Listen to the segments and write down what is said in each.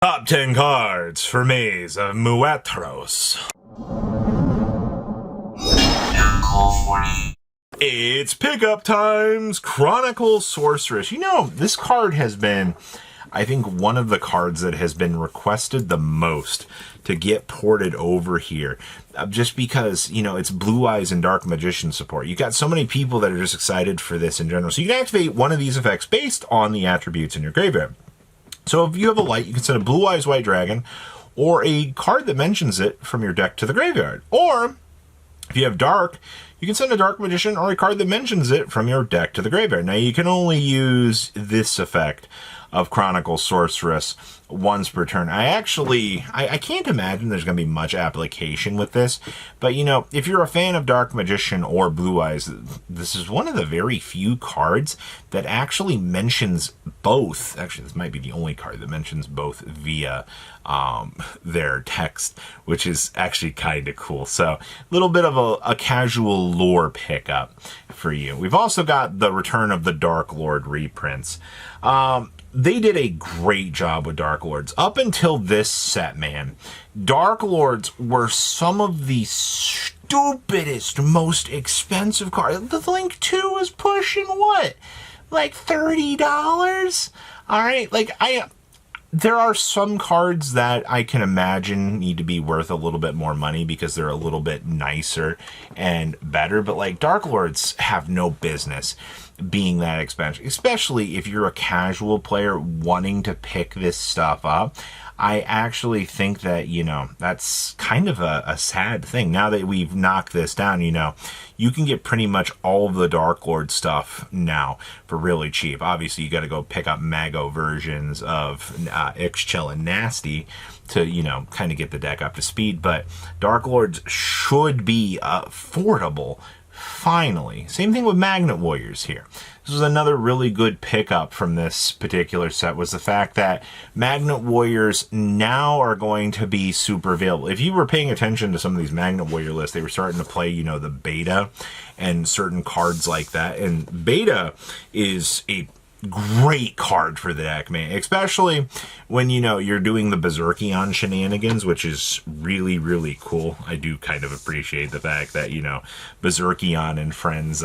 Top 10 cards for Maze of Muertos. It's pickup times! Chronicle Sorceress. You know, this card has been, I think, one of the cards that has been requested the most to get ported over here. Just because, you know, it's Blue Eyes and Dark Magician support. You got so many people that are just excited for this in general. So you can activate one of these effects based on the attributes in your graveyard. So if you have a light, you can send a Blue Eyes White Dragon or a card that mentions it from your deck to the graveyard. Or if you have Dark, you can send a Dark Magician or a card that mentions it from your deck to the graveyard. Now you can only use this effect of Chronicle Sorceress once per turn. I can't imagine there's going to be much application with this, but you know, if you're a fan of Dark Magician or Blue Eyes, this is one of the very few cards that actually mentions both. Actually, this might be the only card that mentions both via their text, which is actually kind of cool. So a little bit of a casual lore pickup for you. We've also got the return of the Dark Lord reprints. They did a great job with Dark Lords. Up until this set, man, Dark Lords were some of the stupidest, most expensive cards. The Link 2 was pushing what? Like $30? Alright, like there are some cards that I can imagine need to be worth a little bit more money because they're a little bit nicer and better, but like Dark Lords have no business being that expensive, especially if you're a casual player wanting to pick this stuff up. I actually think that, you know, that's kind of a sad thing. Now that we've knocked this down, you know, you can get pretty much all of the Dark Lord stuff now for really cheap. Obviously, you got to go pick up Mago versions of Ixchel and Nasty to, you know, kind of get the deck up to speed. But Dark Lords should be affordable. Finally. Same thing with Magnet Warriors here. This was another really good pickup from this particular set, was the fact that Magnet Warriors now are going to be super available. If you were paying attention to some of these Magnet Warrior lists, they were starting to play, you know, the beta and certain cards like that. And beta is a great card for the deck, man, especially when, you know, you're doing the Berserkion shenanigans, which is really, really cool. I do kind of appreciate the fact that, you know, Berserkion and friends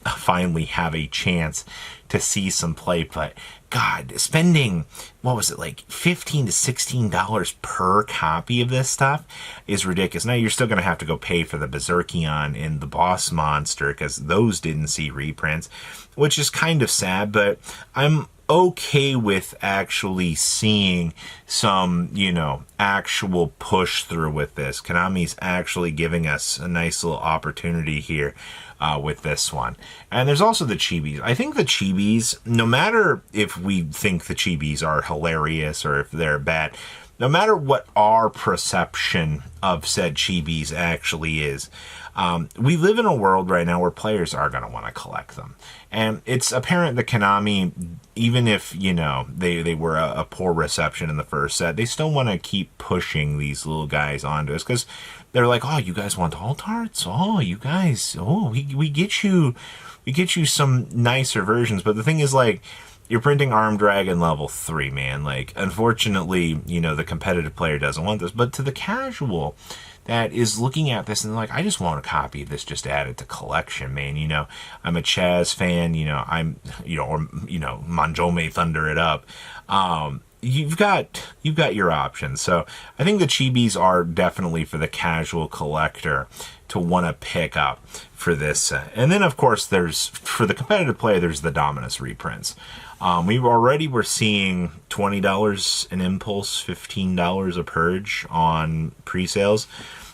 finally have a chance to see some play. But God, spending, what was it, like $15 to $16 per copy of this stuff is ridiculous. Now you're still going to have to go pay for the Berserkion and the Boss Monster because those didn't see reprints, which is kind of sad, but I'm okay with actually seeing some, you know, actual push through with this. Konami's actually giving us a nice little opportunity here with this one. And there's also the Chibis. I think the Chibis, no matter if we think the Chibis are hilarious or if they're bad, no matter what our perception of said Chibis actually is, we live in a world right now where players are going to want to collect them. And it's apparent that Konami, even if, you know, they were a poor reception in the first set, they still want to keep pushing these little guys onto us because they're like, oh, you guys want alt arts? Oh, you guys, oh, we get you some nicer versions. But the thing is, like, you're printing Armed Dragon level 3, man. Like, unfortunately, you know, the competitive player doesn't want this. But to the casual that is looking at this and like, I just want a copy of this just to add it to collection, man. You know, I'm a Chaz fan, you know, Manjome Thunder it up. You've got your options. So I think the Chibis are definitely for the casual collector to want to pick up for this set. And then, of course, for the competitive player, there's the Dominus reprints. We're seeing $20 an Impulse, $15 a Purge on pre-sales,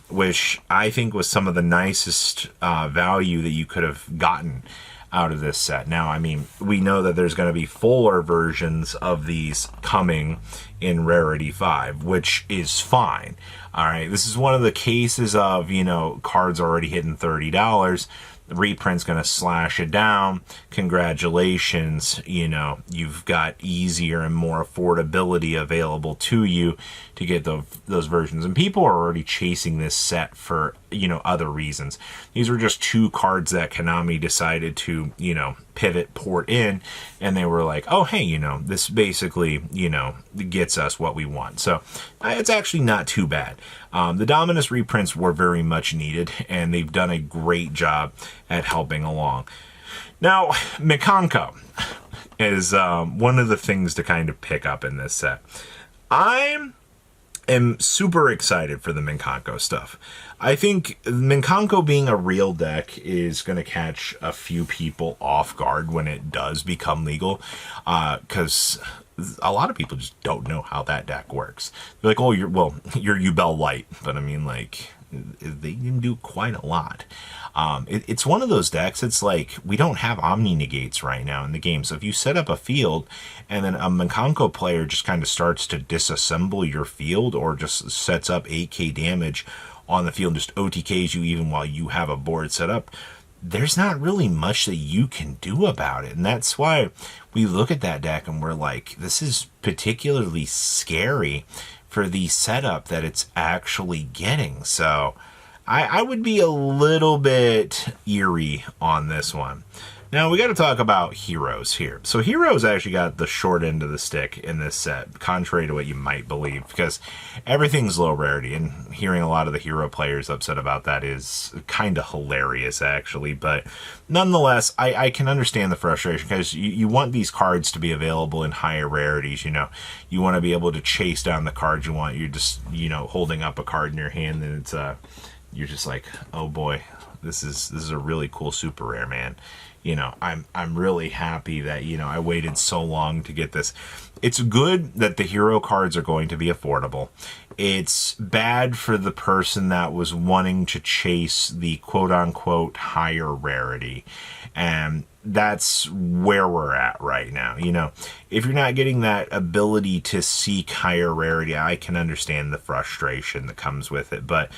which I think was some of the nicest value that you could have gotten out of this set. Now, I mean, we know that there's going to be fuller versions of these coming in Rarity 5, which is fine. All right, this is one of the cases of, you know, cards already hitting $30. The reprint's going to slash it down. Congratulations, you know, you've got easier and more affordability available to you to get those versions. And people are already chasing this set for other reasons. These were just 2 cards that Konami decided to, pivot, port in, and they were like, oh, hey, this basically, gets us what we want. So it's actually not too bad. The Dominus reprints were very much needed, and they've done a great job at helping along. Now, Mikanko is one of the things to kind of pick up in this set. I am super excited for the Mikanko stuff. I think Mikanko being a real deck is going to catch a few people off guard when it does become legal, because a lot of people just don't know how that deck works. They're like, oh, you're Yubel Light, but I mean, like, they can do quite a lot. It's one of those decks, it's like, we don't have Omni Negates right now in the game, so if you set up a field, and then a Mikanko player just kind of starts to disassemble your field, or just sets up 8k damage on the field, just OTKs you even while you have a board set up, there's not really much that you can do about it. And that's why we look at that deck and we're like, this is particularly scary for the setup that it's actually getting. So I would be a little bit eerie on this one. Now, we got to talk about heroes here. So heroes actually got the short end of the stick in this set, contrary to what you might believe, because everything's low rarity, and hearing a lot of the hero players upset about that is kind of hilarious, actually. But nonetheless, I can understand the frustration, because you want these cards to be available in higher rarities. You want to be able to chase down the cards you want. You're just, holding up a card in your hand, and it's you're just like, oh boy, this is a really cool super rare, man. I'm really happy that, I waited so long to get this. It's good that the hero cards are going to be affordable. It's bad for the person that was wanting to chase the quote-unquote higher rarity. And that's where we're at right now. If you're not getting that ability to seek higher rarity, I can understand the frustration that comes with it. But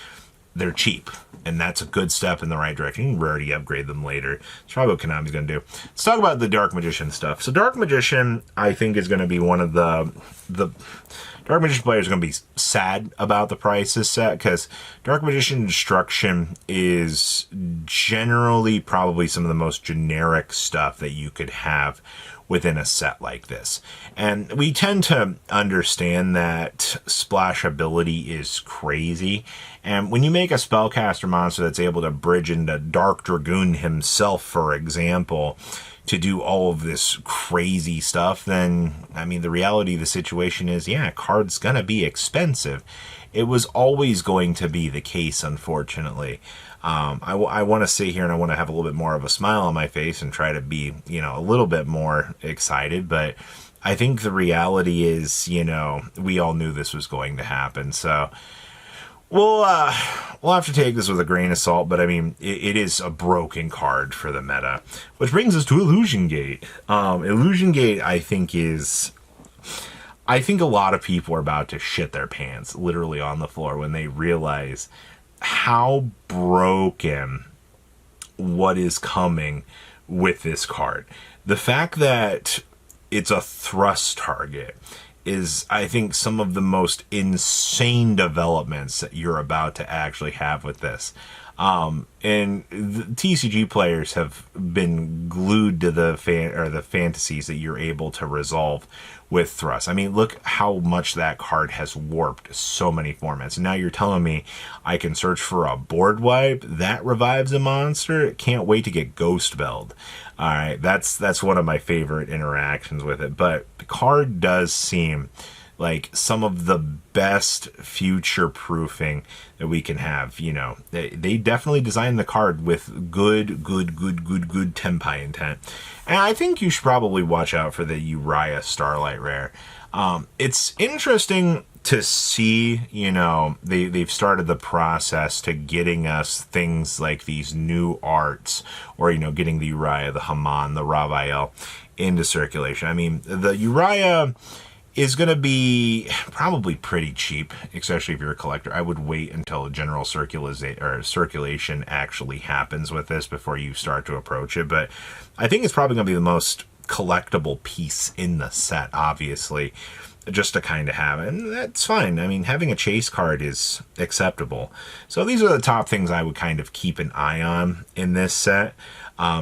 they're cheap, and that's a good step in the right direction. You can rarity upgrade them later. That's probably what Konami's going to do. Let's talk about the Dark Magician stuff. So Dark Magician, I think, is going to be one of the Dark Magician players are going to be sad about the price this set, because Dark Magician Destruction is generally probably some of the most generic stuff that you could have within a set like this. And we tend to understand that splashability is crazy. And when you make a spellcaster monster that's able to bridge into Dark Dragoon himself, for example, to do all of this crazy stuff, then, I mean, the reality of the situation is, yeah, card's gonna be expensive. It was always going to be the case, unfortunately. I want to sit here and I want to have a little bit more of a smile on my face and try to be, a little bit more excited. But I think the reality is, we all knew this was going to happen. So we'll have to take this with a grain of salt. But I mean, it is a broken card for the meta, which brings us to Illusion Gate. Illusion Gate, I think a lot of people are about to shit their pants literally on the floor when they realize how broken what is coming with this card. The fact that it's a thrust target is, I think, some of the most insane developments that you're about to actually have with this. And the TCG players have been glued to the fantasies that you're able to resolve with thrust. I mean, look how much that card has warped so many formats. And now you're telling me I can search for a board wipe that revives a monster? Can't wait to get Ghost Belled. All right, that's one of my favorite interactions with it. But the card does seem like some of the best future proofing that we can have. They definitely designed the card with good Tenpai intent. And I think you should probably watch out for the Uriah Starlight Rare. It's interesting to see, they've started the process to getting us things like these new arts, or, getting the Uriah, the Haman, the Ravael into circulation. I mean, the Uriah is going to be probably pretty cheap, especially if you're a collector. I would wait until a general circulation actually happens with this before you start to approach it. But I think it's probably going to be the most collectible piece in the set, obviously. just to kind of have it. And that's fine. I mean, having a chase card is acceptable. So these are the top things I would kind of keep an eye on in this set,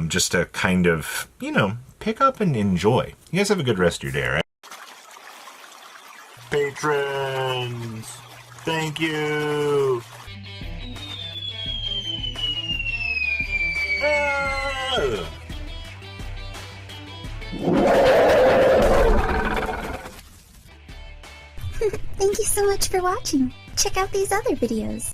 just to kind of, you know, pick up and enjoy. You guys have a good rest of your day, all right? Patrons, thank you. Thank you so much for watching. Check out these other videos.